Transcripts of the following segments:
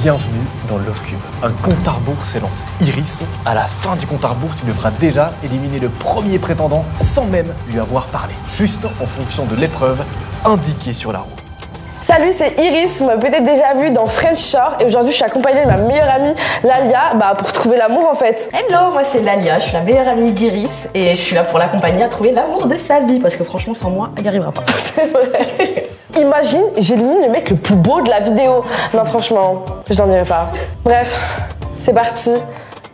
Bienvenue dans Love Cube. Un compte à rebours s'est lancé. Iris, à la fin du compte à rebours, tu devras déjà éliminer le premier prétendant sans même lui avoir parlé. Juste en fonction de l'épreuve indiquée sur la roue. Salut, c'est Iris, vous m'avez peut-être déjà vu dans French Shore et aujourd'hui je suis accompagnée de ma meilleure amie Lalia pour trouver l'amour en fait. Hello, moi c'est Lalia, je suis la meilleure amie d'Iris et je suis là pour l'accompagner à trouver l'amour de sa vie parce que franchement sans moi, elle n'y arrivera pas. C'est vrai. Imagine, j'élimine le mec le plus beau de la vidéo. Non franchement, je dormirai pas. Bref, c'est parti,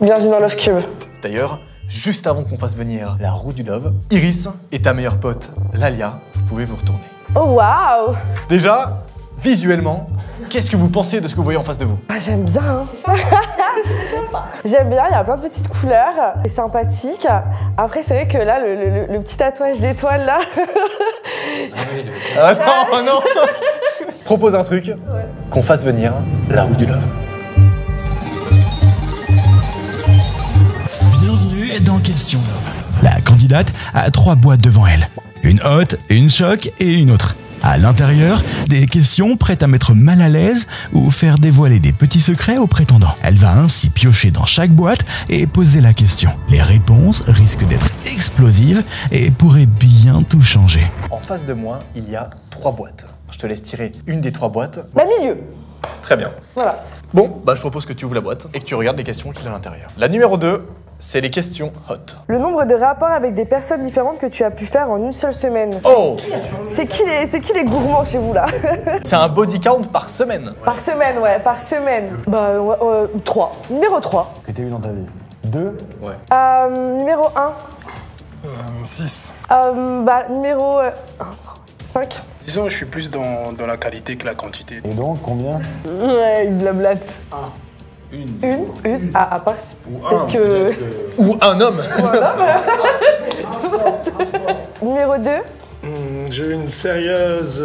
bienvenue dans Love Cube. D'ailleurs, juste avant qu'on fasse venir la roue du love, Iris et ta meilleure pote Lalia, vous pouvez vous retourner. Oh waouh. Déjà, visuellement, qu'est-ce que vous pensez de ce que vous voyez en face de vous? J'aime bien, hein. C'est sympa. J'aime bien, il y a plein de petites couleurs, c'est sympathique. Après, c'est vrai que là, le petit tatouage d'étoile là. Ah non, non. Propose un truc, qu'on fasse venir la roue du love. Bienvenue dans Question Love. La candidate a 3 boîtes devant elle. Une haute, une choc et une autre. À l'intérieur, des questions prêtes à mettre mal à l'aise ou faire dévoiler des petits secrets aux prétendants. Elle va ainsi piocher dans chaque boîte et poser la question. Les réponses risquent d'être explosives et pourraient bien tout changer. En face de moi, il y a 3 boîtes. Je te laisse tirer une des 3 boîtes. Milieu. Très bien. Voilà. Bon, je propose que tu ouvres la boîte et que tu regardes les questions qu'il y a à l'intérieur. La numéro 2, c'est les questions hot. Le nombre de rapports avec des personnes différentes que tu as pu faire en une seule semaine. Oh! C'est qui les gourmands chez vous là? C'est un body count par semaine. Par semaine, ouais, par semaine. 3. Numéro 3. Que t'as eu dans ta vie? 2? Numéro 1. 6. Numéro 5. Disons, je suis plus dans la qualité que la quantité. Et donc, combien? Ouais, une blablate. Une. À part peut-être que... Ou un homme. Numéro 2. J'ai eu une sérieuse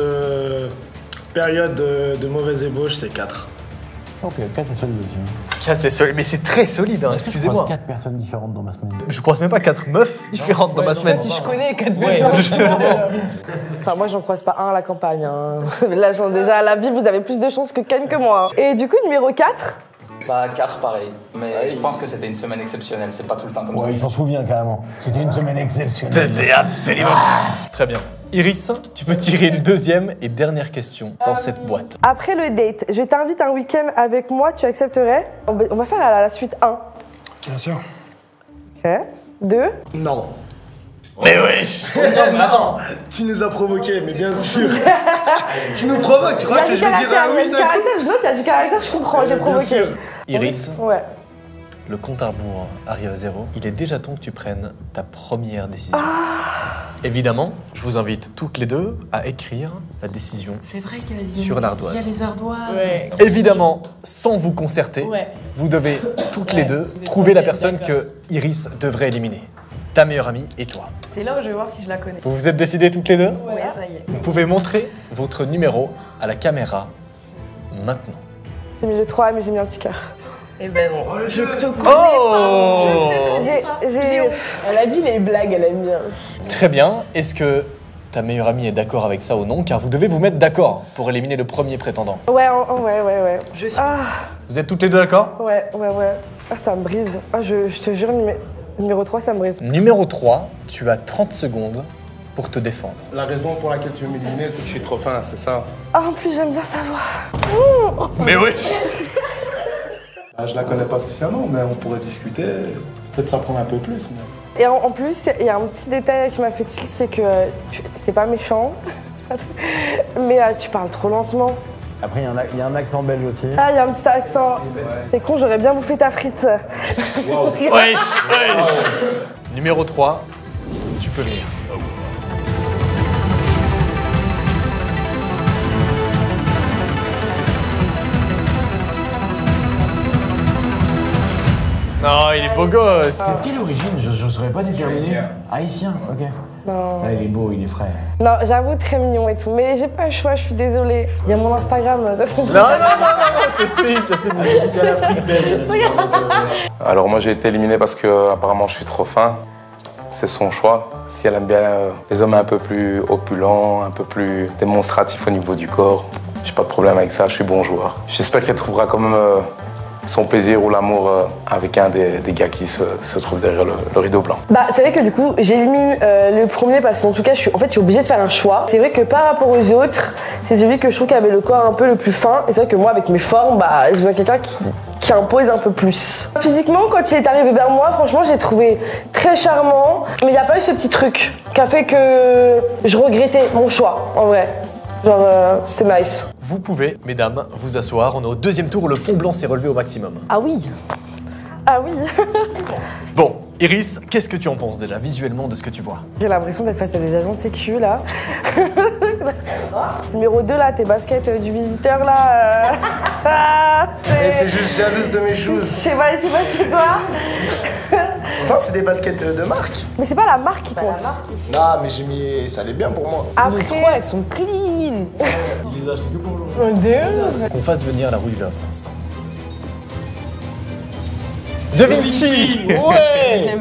période de mauvaise ébauche, c'est 4. Ok, 4 c'est solide aussi. 4, c'est solide, mais c'est très solide, hein, excusez-moi. Je croise 4 personnes différentes dans ma semaine. Je croise même pas 4 meufs différentes dans ma semaine. Si je connais 4 Enfin, moi, j'en croise pas un à la campagne. Hein. Là, déjà, à la vie, vous avez plus de chances que Ken que moi. Hein. Et du coup, numéro 4. 4 pareil, mais je pense que c'était une semaine exceptionnelle, c'est pas tout le temps comme ça. Ouais, il s'en souvient carrément. C'était une semaine exceptionnelle. Très bien. Iris, tu peux tirer une deuxième et dernière question dans cette boîte. Après le date, je t'invite un week-end avec moi, tu accepterais? On va faire la suite 1. Bien sûr. Ok. 2. Non. Mais wesh! Non, tu nous as provoqué, mais bien sûr. Tu nous provoques, tu crois que je vais dire un oui d'un coup? Je note, il y a du caractère, je comprends, j'ai provoqué. Iris, Ouais. le compte à rebours arrive à 0. Il est déjà temps que tu prennes ta première décision. Évidemment, je vous invite toutes les deux à écrire la décision sur l'ardoise. Il y a les ardoises. Ouais. Évidemment, sans vous concerter, Ouais. vous devez toutes les deux trouver la personne que Iris devrait éliminer. Ta meilleure amie et toi. C'est là où je vais voir si je la connais. Vous vous êtes décidés toutes les deux? Ouais, ça y est. Vous pouvez montrer votre numéro à la caméra maintenant. J'ai mis le 3, mais j'ai mis un petit cœur. Eh ben bon, je te connais Oh! Elle a dit les blagues, elle aime bien. Très bien. Est-ce que ta meilleure amie est d'accord avec ça ou non? Car vous devez vous mettre d'accord pour éliminer le premier prétendant. Ouais. Je suis. Vous êtes toutes les deux d'accord? Ouais. Ah, ça me brise. Ah, je te jure, numéro 3, ça me brise. Numéro 3, tu as 30 secondes pour te défendre. La raison pour laquelle tu veux m'éliminer, c'est que je suis trop fin, c'est ça? Ah, en plus, j'aime bien savoir. Mais wesh! Je la connais pas spécialement, mais on pourrait discuter. Peut-être ça prendre un peu plus. Mais... Et en plus, il y a un petit détail qui m'a fait tilt, c'est que c'est pas méchant, mais tu parles trop lentement. Après, il y a un accent belge aussi. Ah, il y a un petit accent. T'es con, j'aurais bien bouffé ta frite. Wesh! Numéro 3, tu peux venir. Non, il est beau gosse. T'es de quelle origine? Je saurais pas déterminer. Haïtien, ok. Non. Ah, il est beau, il est frais. Non, j'avoue, très mignon et tout, mais j'ai pas le choix, je suis désolée. Il y a mon Instagram. Non, c'est fini. Alors moi j'ai été éliminé parce que apparemment je suis trop fin. C'est son choix. Si elle aime bien les hommes un peu plus opulents, un peu plus démonstratifs au niveau du corps, J'ai pas de problème avec ça, je suis bon joueur. J'espère qu'elle trouvera quand même son plaisir ou l'amour avec un des gars qui se trouve derrière le rideau blanc. Bah c'est vrai que du coup j'élimine le premier parce qu'en tout cas je suis obligée de faire un choix. C'est vrai que par rapport aux autres, c'est celui que je trouve qui avait le corps un peu le plus fin. Et c'est vrai que moi avec mes formes, bah j'ai besoin de quelqu'un qui impose un peu plus. Physiquement quand il est arrivé vers moi, franchement j'ai trouvé très charmant. Mais il n'y a pas eu ce petit truc qui a fait que je regrettais mon choix en vrai. Genre c'est nice. Vous pouvez, mesdames, vous asseoir. On est au deuxième tour où le fond blanc s'est relevé au maximum. Ah oui. Ah oui. Bon, Iris, qu'est-ce que tu en penses déjà visuellement de ce que tu vois? J'ai l'impression d'être face à des agents de sécu là. Numéro 2 là, tes baskets du visiteur là. T'es juste jalouse de mes choses. Je sais pas c'est quoi. Non, c'est des baskets de marque. Mais c'est pas la marque qui compte. Non, mais j'ai mis. Ça allait bien pour moi. Après, elles sont clean. Il les a achetés que pour le Qu'on fasse venir la roue du love. Devine qui? Ouais.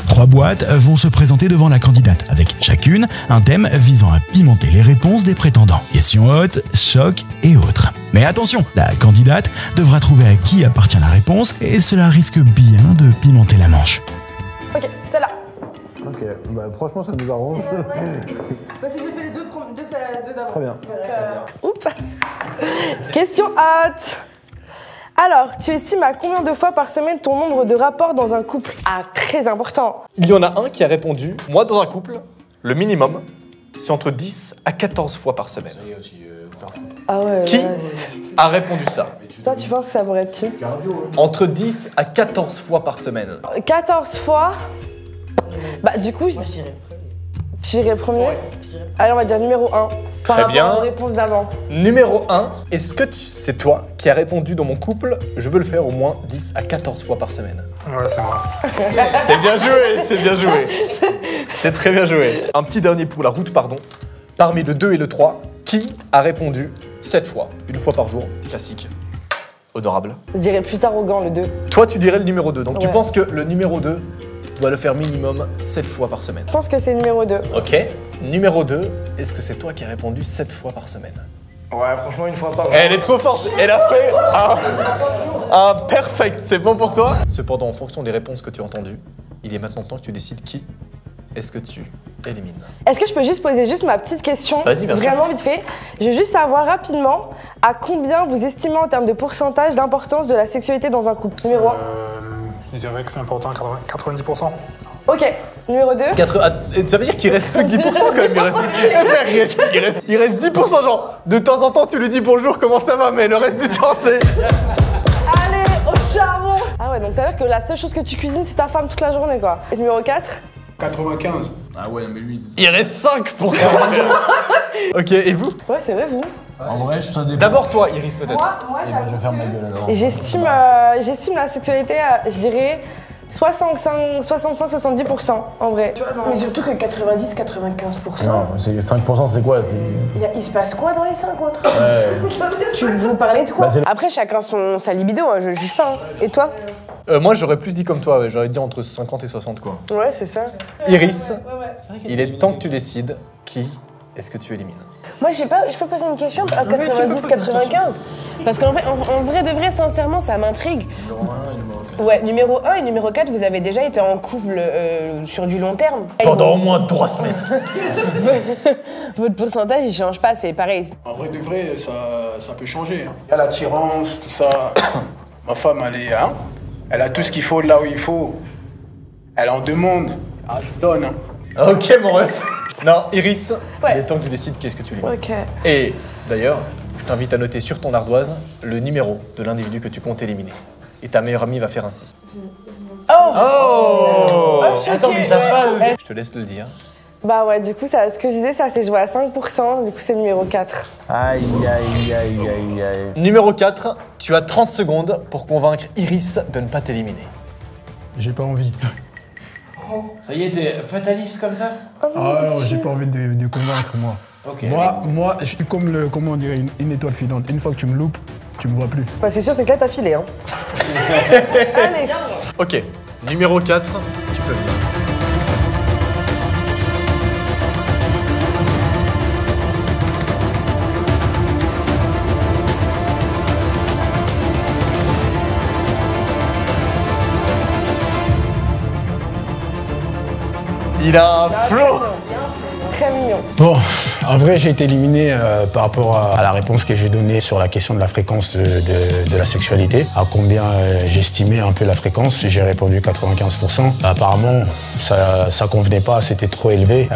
3 boîtes vont se présenter devant la candidate, avec chacune un thème visant à pimenter les réponses des prétendants. Questions hautes, choc et autres. Mais attention, la candidate devra trouver à qui appartient la réponse et cela risque bien de pimenter la manche. Ok, celle-là. Ok, bah franchement ça nous arrange. Bah si j'ai fait les deux d'avant. Très bien. Oups. Question hot. Alors, tu estimes à combien de fois par semaine ton nombre de rapports dans un couple? Ah, très important. Il y en a un qui a répondu, moi dans un couple, le minimum, c'est entre 10 à 14 fois par semaine. Ah ouais. Qui ouais. a répondu ça? Toi, tu penses que ça pourrait être qui? Entre 10 à 14 fois par semaine. 14 fois. Bah, du coup, tu dirais premier. Allez, on va dire numéro 1. Par Très bien. rapport aux réponses d'avant. Numéro 1, est-ce que c'est toi qui as répondu dans mon couple, je veux le faire au moins 10 à 14 fois par semaine? Ouais, c'est moi. C'est bien joué, c'est bien joué. C'est très bien joué. Un petit dernier pour la route, pardon. Parmi le 2 et le 3, qui a répondu 7 fois? Une fois par jour, classique. Honorable. Je dirais plus arrogant, le 2. Toi, tu dirais le numéro 2. Donc tu Ouais. penses que le numéro 2 doit le faire minimum 7 fois par semaine. Je pense que c'est numéro 2. Ok. Numéro 2, est-ce que c'est toi qui as répondu 7 fois par semaine? Ouais, franchement, une fois par jour. Elle est trop forte. Elle a fait un perfect. C'est bon pour toi? Cependant, en fonction des réponses que tu as entendues, il est maintenant temps que tu décides qui est-ce que tu élimines. Est-ce que je peux juste poser ma petite question? Vas-y, bien sûr. Vraiment vite fait. Je veux juste savoir rapidement à combien vous estimez en termes de pourcentage l'importance de la sexualité dans un couple. Numéro 1. Je dirais que c'est important, 90%. Ok. Numéro 2. Ça veut dire qu'il reste plus que 10% quand même. Il reste 10%, genre. De temps en temps, tu lui dis bonjour, comment ça va, mais le reste du temps, c'est. Allez, au charbon. Ah ouais, donc ça veut dire que la seule chose que tu cuisines, c'est ta femme toute la journée, quoi. Et numéro 4. 95. Ah ouais, mais lui. Il reste 5%. Ok, et vous? Ouais, c'est vrai, vous. En vrai, je t'en dépends. D'abord toi, Iris, peut-être. Moi, Je vais faire ma gueule alors. Et j'estime la sexualité à, je dirais, 65-70% en vrai. Mais surtout que 90-95%. Non, 5% c'est quoi? Il se passe quoi dans les 5 autres? Tu vous parlez de quoi? Bah, Après, chacun sa libido, hein, je juge pas. Hein. Et toi? Moi, j'aurais plus dit comme toi, ouais. J'aurais dit entre 50 et 60, quoi. Ouais, c'est ça. Iris, il est temps que tu décides qui est-ce que tu élimines. Moi, je peux poser une question à 90-95? Parce qu'en vrai, en vrai de vrai, sincèrement, ça m'intrigue. Ouais, numéro 1 et numéro 4, vous avez déjà été en couple sur du long terme. Pendant au moins 3 semaines. Votre pourcentage, il change pas, c'est pareil. En vrai de vrai, ça peut changer. Hein. Il y a l'attirance, tout ça. Ma femme, elle a tout ce qu'il faut là où il faut. Elle en demande. Ah, je donne. Hein. Ok, mon ref. Non, Iris, il est temps que tu décides qui est-ce que tu élimines. Ok. Et d'ailleurs, je t'invite à noter sur ton ardoise le numéro de l'individu que tu comptes éliminer. Et ta meilleure amie va faire ainsi. Oh, Attends, mais ça va. Je te laisse le dire. Bah ouais, du coup, ça, ce que je disais, ça s'est joué à 5%, du coup, c'est numéro 4. Aïe, aïe, aïe, aïe, aïe. Numéro 4, tu as 30 secondes pour convaincre Iris de ne pas t'éliminer. J'ai pas envie. Ça y est, t'es fataliste comme ça? Ah non, j'ai pas envie de convaincre, moi. Ok. Moi, je suis comme comment on dirait, une étoile filante. Une fois que tu me loupes, tu me vois plus. Bah c'est sûr, c'est que là, t'as filé, hein. Allez. Ok, numéro 4, tu peux venir. Il a un flow. Très mignon. Bon, en vrai, j'ai été éliminé par rapport à la réponse que j'ai donnée sur la question de la fréquence de la sexualité. À combien j'estimais un peu la fréquence, j'ai répondu 95%. Apparemment, ça convenait pas, c'était trop élevé.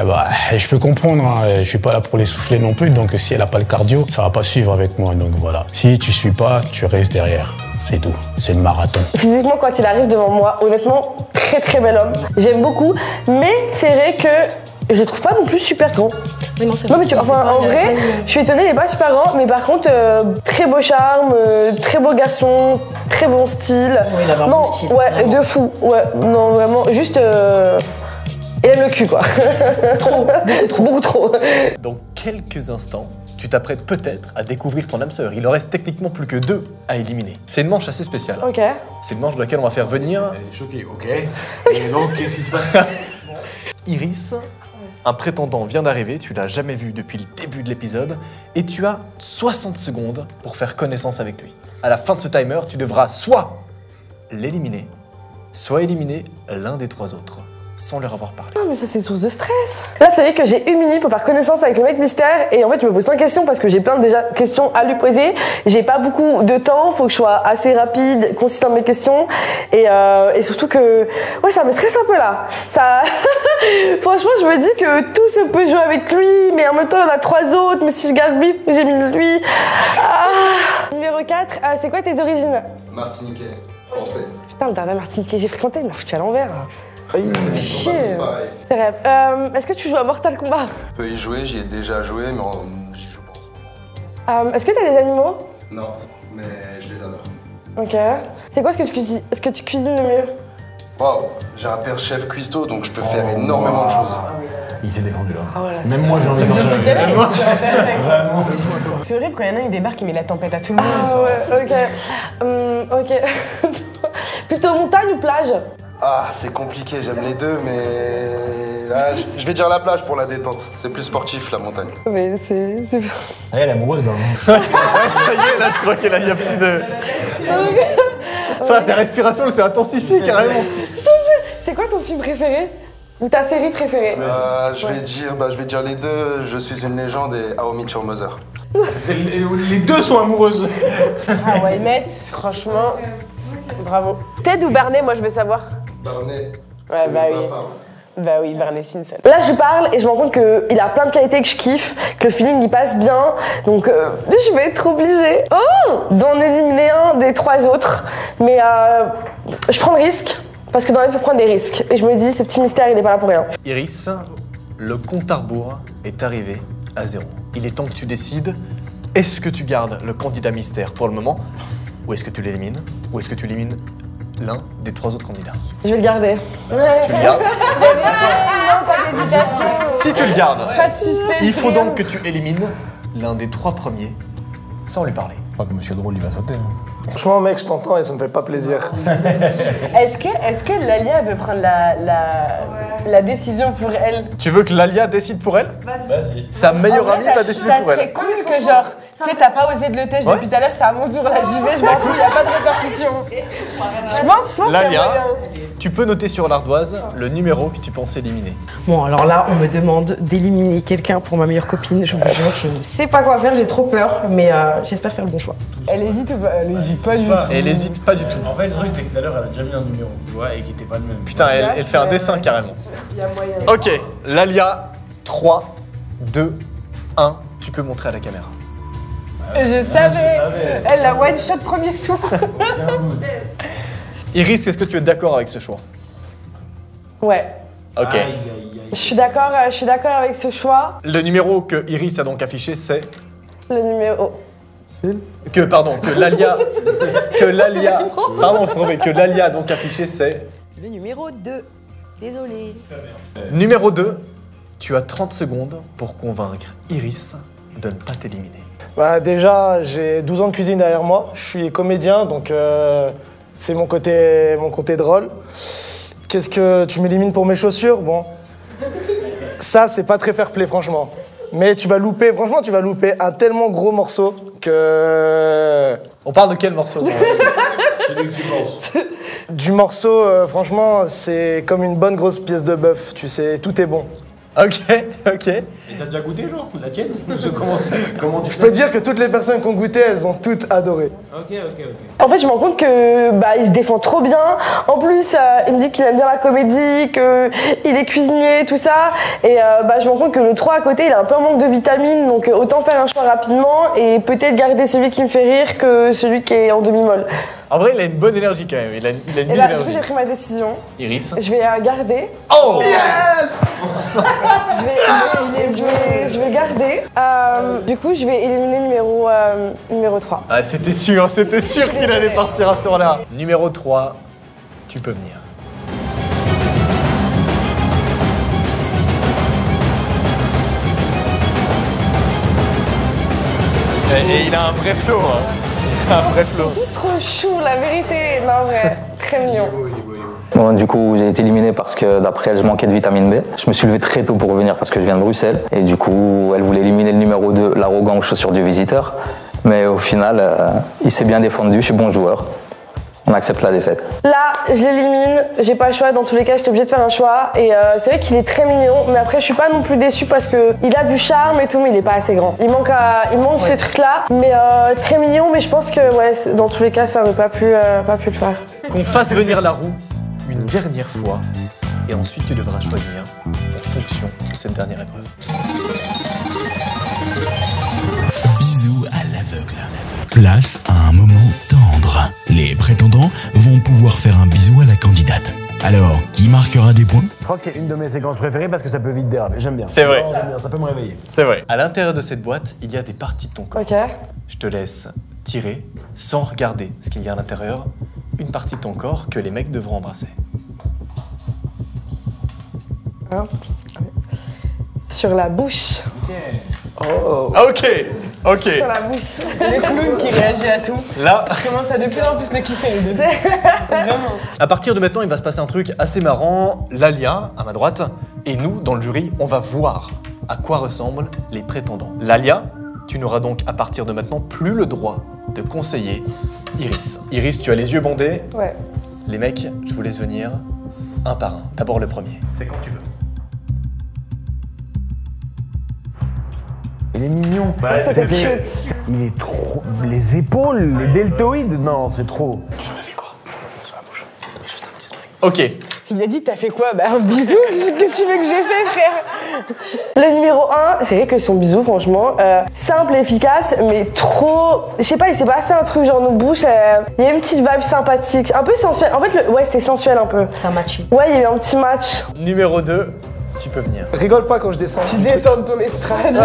Je peux comprendre, hein, je suis pas là pour les souffler non plus, donc si elle a pas le cardio, ça va pas suivre avec moi. Donc voilà. Si tu suis pas, tu restes derrière. C'est tout, c'est le marathon. Physiquement, quand il arrive devant moi, honnêtement, très très bel homme. J'aime beaucoup, mais c'est vrai que je le trouve pas non plus super grand. Non, mais tu vois, en vrai, je suis étonnée, il est pas super grand, mais par contre, très beau charme, très beau garçon, très bon style. Oui, il avait un bon style. Ouais, de fou. Ouais, non, vraiment, juste. Il aime le cul, quoi. Trop, beaucoup trop. Dans quelques instants, tu t'apprêtes peut-être à découvrir ton âme sœur. Il en reste techniquement plus que 2 à éliminer. C'est une manche assez spéciale. Ok. C'est une manche de laquelle on va faire venir. Elle est choquée, ok. Et donc, qu'est-ce qui se passe? Iris, un prétendant vient d'arriver, tu l'as jamais vu depuis le début de l'épisode, et tu as 60 secondes pour faire connaissance avec lui. À la fin de ce timer, tu devras soit l'éliminer, soit éliminer l'un des 3 autres, sans leur avoir parlé. Ah, mais ça, c'est une source de stress. Là, c'est vrai que j'ai 1 minute pour faire connaissance avec le mec mystère, et en fait, je me pose plein de questions parce que j'ai plein déjà questions à lui poser. J'ai pas beaucoup de temps, faut que je sois assez rapide, concis dans mes questions, et surtout que, ouais, ça me stresse un peu là. Ça, franchement, je me dis que tout se peut jouer avec lui, mais en même temps, il y en a 3 autres. Mais si je garde lui, j'ai mis lui. Ah. Numéro 4, c'est quoi tes origines? Martiniquais, français. Putain, le dernier Martiniquais que j'ai fréquenté, il m'a foutu à l'envers. Chier. C'est rêve. Est-ce que tu joues à Mortal Kombat? Je peux y jouer, j'y ai déjà joué, mais j'y joue pas en ce moment. Est-ce que t'as des animaux? Non, mais je les adore. Ok. C'est quoi ce que tu cuisines le mieux? Waouh, j'ai un père chef cuistot, donc je peux faire énormément de choses. Il s'est défendu là. Ah ouais. Même moi j'ai envie de manger avec elle. Vraiment. C'est horrible quand il y en a, il débarque, il met la tempête à tout le monde. Ah ouais, ok. Ok. Plutôt montagne ou plage? Ah, c'est compliqué, j'aime les deux, mais... Ah, je vais dire la plage pour la détente. C'est plus sportif, la montagne. Mais c'est... Ah, elle est amoureuse dans le monde. Ça y est, là, je crois qu'il y a plus de... Ça, ses respirations, elle s'est intensifiée carrément. C'est quoi ton film préféré? Ou ta série préférée? Je vais dire les deux. Je suis une légende et How I Met Your Mother. Les deux sont amoureuses. Ah ouais, Met, franchement, bravo. Ted ou Barney, moi je veux savoir. Barney. Ouais, bah oui. Bah oui, Barney, c'est une seule. Là, je parle et je me rends compte qu'il a plein de qualités que je kiffe, que le feeling il passe bien, donc je vais être obligée d'en éliminer un des 3 autres. Mais je prends le risque, parce que dans la vie, il faut prendre des risques. Et je me dis, ce petit mystère, il est pas là pour rien. Iris, le compte à rebours est arrivé à 0. Il est temps que tu décides, est-ce que tu gardes le candidat mystère pour le moment, ou est-ce que tu l'élimines, ou est-ce que tu élimines l'un des 3 autres candidats? Je vais le garder. Tu le gardes? Non, pas d'hésitation. Si tu le gardes, Pas de suspense. il faut donc que tu élimines l'un des 3 premiers sans lui parler. Je crois que Monsieur Drôle il va sauter. Franchement, mec, je t'entends et ça me fait pas plaisir. Est-ce que Lalia peut prendre la décision pour elle? Tu veux que Lalia décide pour elle? Vas-y. Sa meilleure amie va décider Ça pour elle. serait cool que genre, tu sais, t'as pas osé de le têche depuis tout à l'heure, c'est à mon tour, là j'y vais, je m'en fous, y a pas de répercussion. Je pense qu'il y a Lalia, moyen. tu peux noter sur l'ardoise le numéro que tu penses éliminer. Bon, alors là, on me demande d'éliminer quelqu'un pour ma meilleure copine. Je vous jure, je ne sais pas quoi faire, j'ai trop peur, mais j'espère faire le bon choix. Elle hésite ou pas? Elle hésite pas du tout. Elle hésite pas du tout. En fait, le truc c'est que tout à l'heure elle a déjà mis un numéro, tu vois, et qui était pas le même. Putain, elle fait un dessin carrément. Il y a moyen. Ok, Lalia, 3, 2, 1, tu peux montrer à la caméra. Je savais. Elle l'a one shot premier tour. Iris, est-ce que tu es d'accord avec ce choix? Ouais. Ok. Je suis d'accord avec ce choix. Le numéro que Iris a donc affiché, c'est... Le numéro... Que Lalia... Pardon, je trouvais que Lalia a donc affiché, c'est... Le numéro 2. Désolé. Numéro 2, tu as 30 secondes pour convaincre Iris de ne pas t'éliminer. Bah déjà, j'ai 12 ans de cuisine derrière moi. Je suis comédien, donc c'est mon côté drôle. Qu'est-ce que tu m'élimines pour mes chaussures? Bon, ça c'est pas très fair-play franchement. Mais tu vas louper, franchement tu vas louper un tellement gros morceau que... On parle de quel morceau? Celui que tu penses. Du morceau, franchement, c'est comme une bonne grosse pièce de bœuf, tu sais, tout est bon. Ok, ok. Et t'as déjà goûté, genre, la tienne? Comment tu Je peux dire que toutes les personnes qui ont goûté, elles ont toutes adoré. Ok. En fait, je me rends compte que il se défend trop bien. En plus, il me dit qu'il aime bien la comédie, qu'il est cuisinier, tout ça. Et je me rends compte que le 3 à côté, il a un peu un manque de vitamines. Donc autant faire un choix rapidement et peut-être garder celui qui me fait rire que celui qui est en demi-molle. En vrai, il a une bonne énergie quand même. Il a une Et belle du coup, énergie. j'ai pris ma décision. Iris. Je vais garder. Oh Yes. Je vais garder. Du coup, je vais éliminer numéro 3. Ah, c'était sûr qu'il allait partir à ce tour-là. Numéro 3, tu peux venir. Et il a un vrai flow, hein. Il a un vrai flow. Tous trop chou, la vérité. Non, vrai, très mignon. Bon, du coup, j'ai été éliminé parce que d'après elle, je manquais de vitamine B. Je me suis levé très tôt pour revenir parce que je viens de Bruxelles. Et du coup, elle voulait éliminer le numéro 2, l'arrogant aux chaussures du visiteur. Mais au final, il s'est bien défendu, je suis bon joueur. On accepte la défaite. Là, je l'élimine, j'ai pas le choix, dans tous les cas, j'étais obligée de faire un choix. Et c'est vrai qu'il est très mignon, mais après, je suis pas non plus déçue parce qu'il a du charme et tout, mais il est pas assez grand. Il manque ce truc-là, mais très mignon, mais je pense que, ouais, dans tous les cas, ça n'aurait pas pu le faire. Qu'on fasse venir la roue une dernière fois, et ensuite tu devras choisir en fonction de cette dernière épreuve. Bisous à l'aveugle. Place à un moment tendre. Les prétendants vont pouvoir faire un bisou à la candidate. Alors, qui marquera des points? Je crois que c'est une de mes séquences préférées parce que ça peut vite déraper. J'aime bien. C'est vrai. J'aime bien, ça peut me réveiller. C'est vrai. À l'intérieur de cette boîte, il y a des parties de ton corps. Ok. Je te laisse tirer, sans regarder ce qu'il y a à l'intérieur, une partie de ton corps que les mecs devront embrasser. Sur la bouche. Oh. Ok. Sur la bouche. Le clown qui réagit à tout. Là, Je commence à de plus en plus le kiffer. Vraiment. à partir de maintenant, il va se passer un truc assez marrant. Lalia, à ma droite, et nous, dans le jury, on va voir à quoi ressemblent les prétendants. Lalia, tu n'auras donc à partir de maintenant plus le droit de conseiller Iris. Iris, tu as les yeux bandés. Ouais. Les mecs, je vous laisse venir un par un. D'abord le premier. C'est quand tu veux. Il est mignon. Ouais, c'est cute. Il est trop. Les épaules, les deltoïdes, non, c'est trop. J'en avais quoi sur la bouche. Juste un petit spray. Ok. Il a dit t'as fait quoi? Bah un bisou. Qu'est-ce que tu veux que j'ai fait, frère? Le numéro 1, c'est vrai que son bisou, franchement, simple et efficace, mais trop. Je sais pas, il s'est passé un truc genre nos bouches. Il y a une petite vibe sympathique, un peu sensuelle. En fait, ouais, c'était sensuel un peu. C'est un match. Ouais, il y a eu un petit match. Numéro 2, tu peux venir. Rigole pas quand je descends. Tu descends de ton estrade.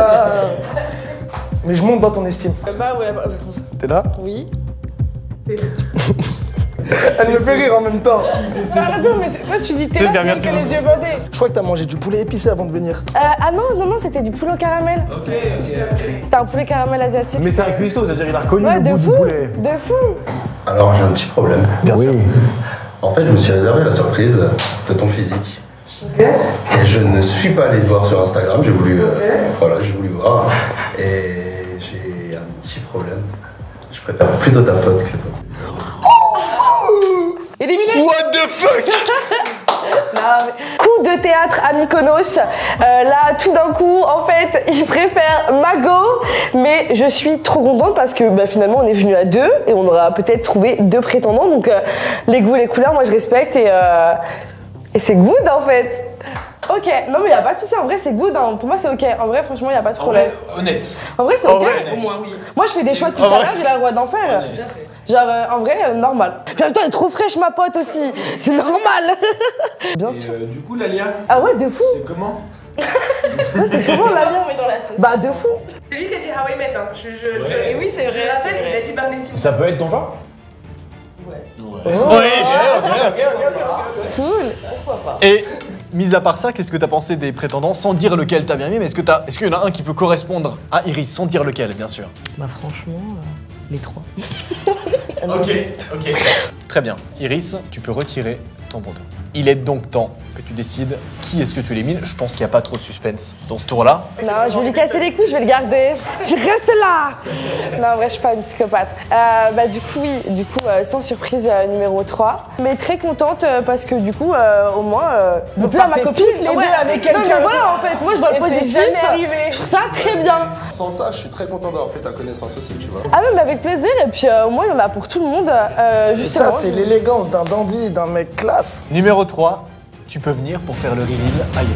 Mais je monte dans ton estime. Bah ouais, T'es là? Oui. Elle me fait rire en même temps. pardon, mais toi tu dis t'es là, c'est elle qui a les yeux bandés. Je crois que t'as mangé du poulet épicé avant de venir. Ah non, c'était du poulet au caramel. Ok. C'était un poulet caramel asiatique. Mais c'est un cuistot, c'est-à-dire il a reconnu Ouais, le de goût fou. du poulet. De fou. Alors j'ai un petit problème. Bien sûr. En fait, je me suis réservé la surprise de ton physique. Et je ne suis pas allé te voir sur Instagram, j'ai voulu, j'ai voulu voir. Et j'ai un petit problème. Je préfère plutôt ta pote que toi. Éliminé. What the fuck? Coup de théâtre à Mykonos. Là, tout d'un coup, en fait, il préfère Mago. Mais je suis trop contente parce que finalement, on est venu à 2 et on aura peut-être trouvé 2 prétendants. Donc, les goûts et les couleurs, moi, je respecte et c'est good en fait. Ok, non mais y a pas de souci, en vrai c'est good, hein. Pour moi c'est ok, en vrai franchement y a pas de problème. Honnête. En vrai c'est En ok, vrai, au moins oui. Moi je fais des choix depuis tout à l'heure, j'ai le droit d'en faire. Genre en vrai normal. Puis en même temps elle est trop fraîche ma pote aussi, c'est normal. Bien sûr. Du coup, Lalia, Ah ouais de fou. c'est comment? C'est comment la On met dans la sauce. Bah de fou. C'est lui qui a dit How I Met, hein. Et oui, c'est vrai. Je rappelle, il a dit Barney Stinson. Ça peut être ton genre? Oui. Cool. Et mis à part ça, qu'est-ce que t'as pensé des prétendants sans dire lequel t'as bien aimé? Mais est-ce qu'il y en a un qui peut correspondre à Iris sans dire lequel, bien sûr? Bah franchement, les 3. Ok. Très bien. Iris, tu peux retirer ton bandeau. Il est donc temps que tu décides qui est-ce que tu élimines. Je pense qu'il n'y a pas trop de suspense dans ce tour-là. Non, je vais lui casser les couilles, je vais le garder. Je reste là. Non, en vrai, je suis pas une psychopathe. Du coup, oui. Du coup, sans surprise, numéro 3. Mais très contente parce que du coup, au moins, Vous plus à ma partez copine. toutes les deux avec quelqu'un. Non, mais voilà, en fait, moi, je vois le Et c'est positif. jamais arrivé. Je trouve ça très bien. Sans ça, je suis très content d'avoir fait ta connaissance aussi, tu vois. Ah oui, mais avec plaisir. Et puis, au moins, il y en a pour tout le monde. Et Justement. ça, c'est l'élégance d'un dandy, d'un mec classe. Numéro 3, tu peux venir pour faire le reveal à Iris.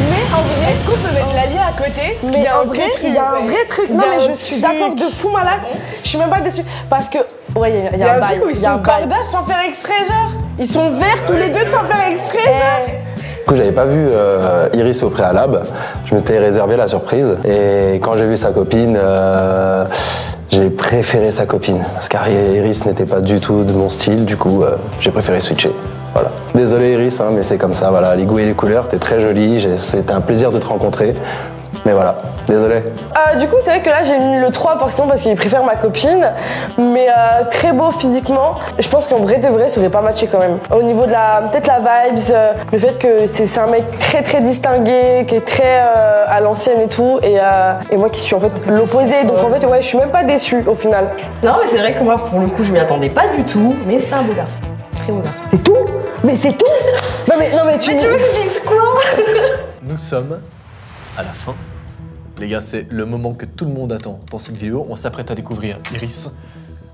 Mais en vrai, est-ce qu'on peut mettre la lia à côté? Parce qu'il y Mais a en vrai, il y a un vrai truc. Il y Non, a mais un je suis truc. d'accord de fou malade. Je suis même pas déçue. Parce que, ouais, il y Il y a a un un bail. truc où ils il y a un sont bail. cordas sans faire exprès, genre. Ils sont verts tous les deux sans faire exprès, genre. Du coup, j'avais pas vu Iris au préalable. Je m'étais réservé la surprise. Et quand j'ai vu sa copine, j'ai préféré sa copine. Parce qu'Iris n'était pas du tout de mon style. Du coup, j'ai préféré switcher. Voilà. Désolé Iris, hein, mais c'est comme ça. Voilà, les goûts et les couleurs, t'es très jolie. C'était un plaisir de te rencontrer. Mais voilà, désolé. Du coup, c'est vrai que là, j'ai mis le 3 forcément parce qu'il préfère ma copine. Mais très beau physiquement. Je pense qu'en vrai de vrai, ça aurait pas matché quand même. Au niveau de peut-être la vibes, le fait que c'est un mec très très distingué, qui est très à l'ancienne et tout. Et moi qui suis en fait l'opposé. Donc en fait, ouais, je suis même pas déçue au final. Non, mais c'est vrai que moi, pour le coup, je m'y attendais pas du tout. Mais c'est un beau garçon. Très beau garçon. C'est tout? Mais c'est tout? Non mais tu veux que je dise quoi? Nous sommes à la fin. Les gars, c'est le moment que tout le monde attend dans cette vidéo. On s'apprête à découvrir Iris.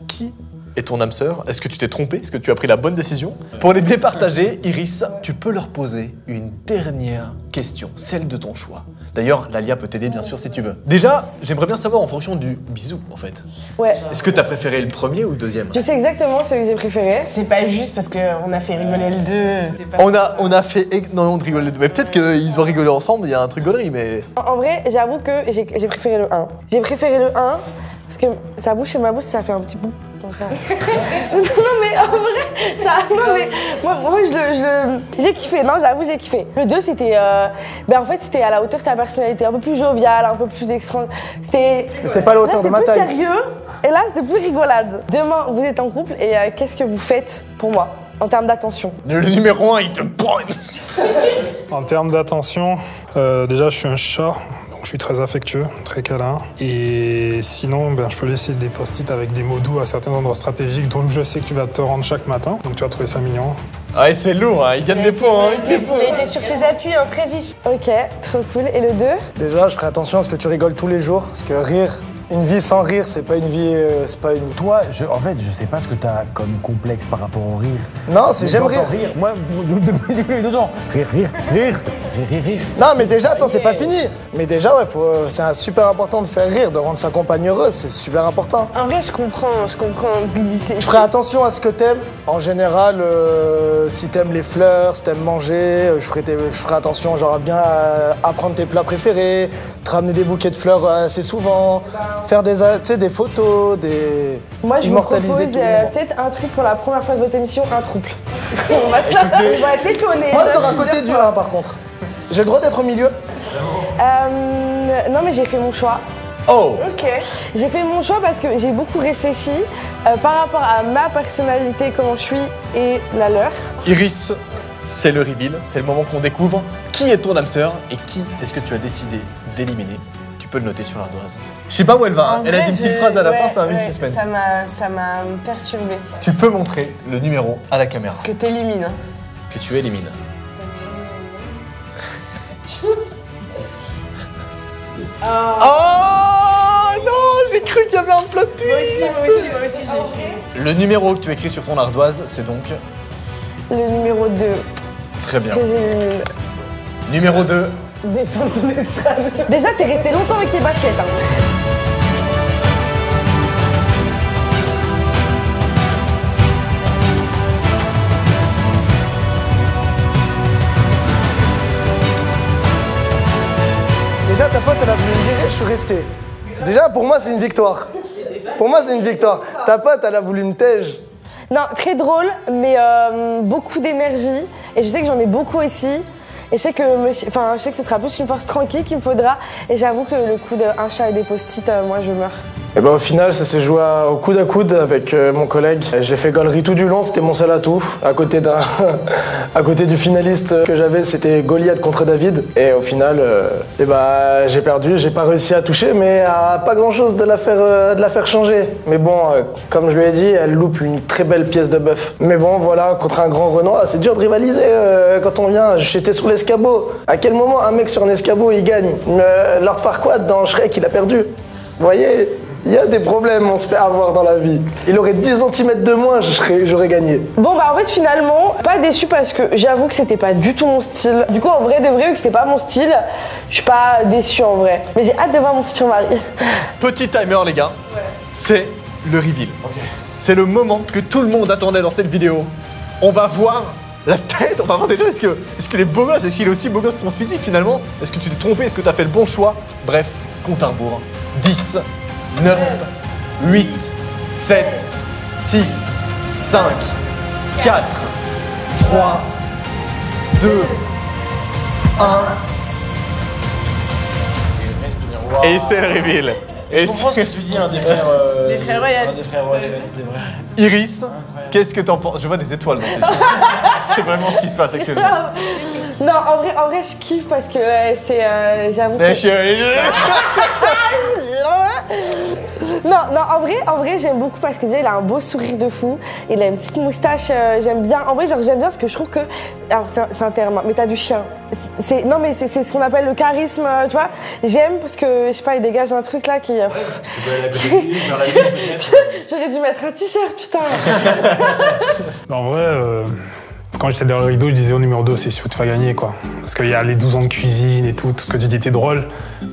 Qui est ton âme sœur? Est-ce que tu t'es trompé? Est-ce que tu as pris la bonne décision? Pour les départager, Iris, tu peux leur poser une dernière question, celle de ton choix. D'ailleurs, Lalia peut t'aider bien sûr si tu veux. Déjà, j'aimerais bien savoir en fonction du bisou en fait. Ouais. Est-ce que t'as préféré le premier ou le deuxième? Je sais exactement celui que j'ai préféré. C'est pas juste parce qu'on a fait rigoler le 2. On a fait énormément de rigoler. Mais peut-être qu'ils ont rigolé ensemble, il y a un truc gaulerie, mais... En vrai, j'avoue que j'ai préféré le 1. J'ai préféré le 1 parce que sa bouche et ma bouche, ça fait un petit bout. Comme ça. Non mais en vrai, ça... Non mais moi j'ai kiffé, non j'avoue j'ai kiffé. Le 2 c'était... en fait c'était à la hauteur de ta personnalité, un peu plus jovial, un peu plus extra... Mais c'était pas à la hauteur de ma taille. C'était plus sérieux et là c'était plus rigolade. Demain vous êtes en couple et qu'est-ce que vous faites pour moi en termes d'attention? Le numéro 1 il te prend. En termes d'attention, déjà je suis un chat. Je suis très affectueux, très câlin. Et sinon, je peux laisser des post-it avec des mots doux à certains endroits stratégiques dont je sais que tu vas te rendre chaque matin. Donc tu vas trouver ça mignon. Ah, c'est lourd, hein. Il gagne des points. Il était sur ses appuis, très vif. Ok, trop cool. Et le 2? Déjà, je ferai attention à ce que tu rigoles tous les jours. Parce que rire, une vie sans rire, c'est pas une vie. C'est pas une. Toi, en fait, je sais pas ce que t'as comme complexe par rapport au rire. Non, c'est j'aime rire. Moi, depuis 2 ans. Rire. Non, mais déjà, attends, c'est pas fini. Mais déjà, ouais, c'est super important de faire rire, de rendre sa compagne heureuse, c'est super important. En vrai, je comprends. Je ferai attention à ce que t'aimes. En général, si t'aimes les fleurs, si t'aimes manger, je ferai attention, genre à bien apprendre tes plats préférés, te ramener des bouquets de fleurs assez souvent, faire des photos, Moi, je vous propose immortaliser tous les moments. peut-être un truc pour la première fois de votre émission, un trouble. On va t'étonner. Moi, je dors à côté du 1 par contre. J'ai le droit d'être au milieu? Non, mais j'ai fait mon choix. Oh! Ok. J'ai fait mon choix parce que j'ai beaucoup réfléchi par rapport à ma personnalité, comment je suis et la leur. Iris, c'est le reveal, c'est le moment qu'on découvre qui est ton âme sœur et qui est-ce que tu as décidé d'éliminer. Tu peux le noter sur l'ardoise. Je sais pas où elle va, hein. Elle a dit une petite phrase à la fin, ça m'a mis le suspense. Ça m'a perturbée. Tu peux montrer le numéro à la caméra. Que t'élimines. Que tu élimines. Oh non, j'ai cru qu'il y avait un plot twist. Moi aussi, j'ai. Le numéro que tu écris sur ton ardoise, c'est donc Le numéro 2 très bien. que j'élimine. Numéro 2. Descends ton estrade. Déjà, t'es resté longtemps avec tes baskets. Hein. Déjà, ta pote, elle a voulu me virer, je suis resté. Déjà, pour moi, c'est une victoire. Pour moi, c'est une victoire. Ta pote, elle a voulu me tège. Non, très drôle, mais beaucoup d'énergie. Et je sais que j'en ai beaucoup aussi. Et je sais que ce sera plus une force tranquille qu'il me faudra. Et j'avoue que le coup d'un chat et des post-it, moi je meurs. Et bah au final, ça s'est joué au coude à coude avec mon collègue. J'ai fait gaulerie tout du long, c'était mon seul atout. À côté du finaliste que j'avais, c'était Goliath contre David. Et au final, j'ai perdu. J'ai pas réussi à toucher, mais pas grand chose de la faire changer. Mais bon, comme je lui ai dit, elle loupe une très belle pièce de bœuf. Mais bon, voilà, contre un grand Renoir, c'est dur de rivaliser quand on vient. J'étais sur l'escabeau. À quel moment un mec sur un escabeau il gagne? Lord Farquaad dans Shrek, il a perdu. Vous voyez? Il y a des problèmes, on se fait avoir dans la vie. Il aurait 10 cm de moins, j'aurais gagné. Bon bah en fait finalement, pas déçu parce que j'avoue que c'était pas du tout mon style. Du coup en vrai de vrai, vu que c'était pas mon style, je suis pas déçue en vrai. Mais j'ai hâte de voir mon futur mari. Petit timer les gars, c'est le reveal. Okay. C'est le moment que tout le monde attendait dans cette vidéo. On va voir la tête, on va voir déjà est-ce qu'il est beau gosse, est-ce qu'il est aussi beau gosse que son physique finalement? Est-ce que tu t'es trompé, est-ce que tu as fait le bon choix? Bref, compte à rebours. 10, 9, 8, 7, 6, 5, 4, 3, 2, 1. Et c'est le reveal. Je comprends ce que tu dis, un des frères. Des frères Royal. Un des frères Royal, c'est vrai. Iris, qu'est-ce que t'en penses? Je vois des étoiles dans tes yeux. C'est vraiment ce qui se passe actuellement. Non, en vrai, je kiffe parce que j'avoue que... Non, en vrai, j'aime beaucoup parce que déjà, il a un beau sourire de fou. Il a une petite moustache, j'aime bien. En vrai, genre, j'aime bien parce que je trouve que... Alors, c'est un terme, mais t'as du chien. Non, mais c'est ce qu'on appelle le charisme, tu vois. J'aime parce que, je sais pas, il dégage un truc là qui... J'aurais dû mettre un t-shirt, putain. En vrai... Quand j'étais derrière le rideau, je disais au numéro 2, c'est sûr que tu vas gagner, quoi. Parce qu'il y a les 12 ans de cuisine et tout ce que tu dis était drôle.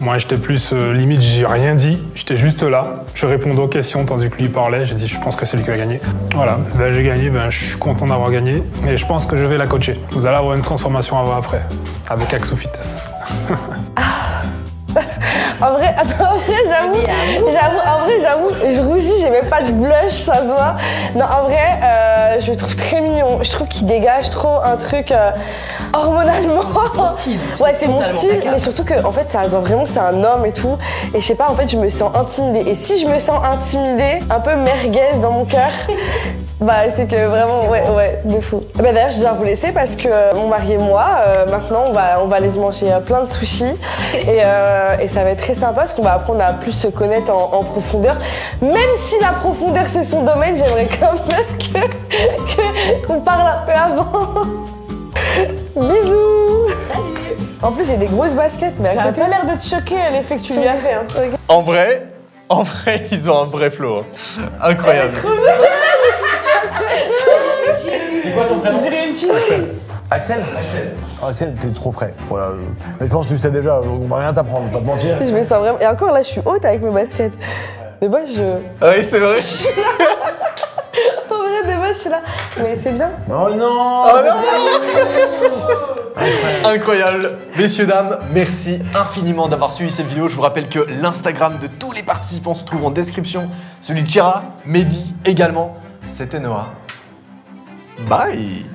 Moi, j'étais plus, limite, j'ai rien dit. J'étais juste là. Je répondais aux questions tandis que lui parlait. J'ai dit, je pense que c'est lui qui va gagner. Voilà, ben, j'ai gagné, ben, je suis content d'avoir gagné. Et je pense que je vais la coacher. Vous allez avoir une transformation avant-après, avec Axofites. En vrai, j'avoue, je rougis, j'ai même pas de blush, ça se voit. Non, en vrai, je le trouve très mignon. Je trouve qu'il dégage trop un truc hormonalement. C'est ton style. Ouais, c'est mon style, mais surtout que, en fait, ça se voit vraiment que c'est un homme et tout. Et je sais pas, en fait, je me sens intimidée. Et si je me sens intimidée, un peu merguez dans mon cœur, bah, c'est que vraiment, ouais, de fou. Bah, d'ailleurs, je dois vous laisser parce que mon mari et moi, maintenant, on va aller se manger plein de sushis. Et ça va être très sympa parce qu'on va apprendre à plus se connaître en profondeur. Même si la profondeur, c'est son domaine, j'aimerais quand même qu'on parle un peu avant. Bisous. Salut. En plus, j'ai des grosses baskets, mais Ça a pas l'air de te choquer l'effet que tu lui as fait. Hein. En vrai, ils ont un vrai flow. Incroyable. C'est quoi ton prénom? On dirait une fille. Axel. Axel, t'es trop frais. Voilà. Mais je pense que tu sais déjà, on va rien t'apprendre, pas te mentir. Je me sens vraiment... Et encore là, je suis haute avec mes baskets. De base, Oui, c'est vrai. En vrai, de base, je suis là. Mais c'est bien. Oh non. Oh non. Incroyable. Messieurs, dames, merci infiniment d'avoir suivi cette vidéo. Je vous rappelle que l'Instagram de tous les participants se trouve en description. Celui de Chira, Mehdi également. C'était Noah. Bye.